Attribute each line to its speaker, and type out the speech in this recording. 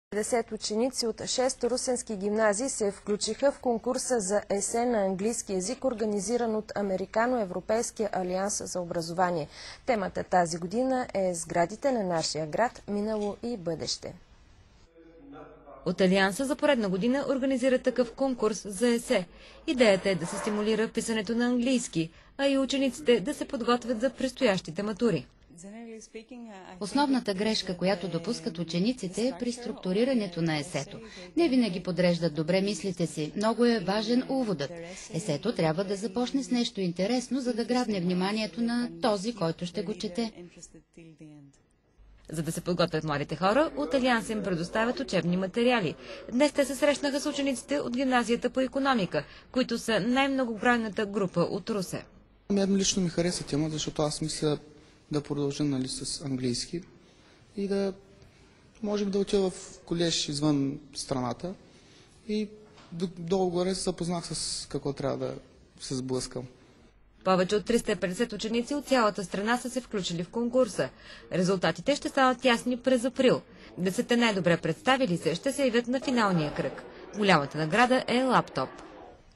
Speaker 1: 50 ученици от 6 русенски гимназии се включиха в конкурса за есе на английски език, организиран от Американо-Европейския алианс за образование. Темата тази година е "Сградите на нашия град. Минало и бъдеще".
Speaker 2: От Алианса за поредна година организира такъв конкурс за есе. Идеята е да се стимулира писането на английски, а и учениците да се подготвят за предстоящите матури.
Speaker 3: Основната грешка, която допускат учениците, е при структурирането на есето. Не винаги подреждат добре мислите си. Много е важен уводът. Есето трябва да започне с нещо интересно, за да грабне вниманието на този, който ще го чете.
Speaker 2: За да се подготвят младите хора, от Алианс им предоставят учебни материали. Днес те се срещнаха с учениците от гимназията по икономика, които са най-многобройната група от Русе.
Speaker 4: Мен лично ми хареса тема, защото аз мисля да продължа с английски и да можем да отида в колеж извън страната и долу-горе се запознах с какво трябва да се сблъскам.
Speaker 2: Повече от 350 ученици от цялата страна са се включили в конкурса. Резултатите ще станат ясни през април. 10 най-добре представили се ще се явят на финалния кръг. Голямата награда е лаптоп.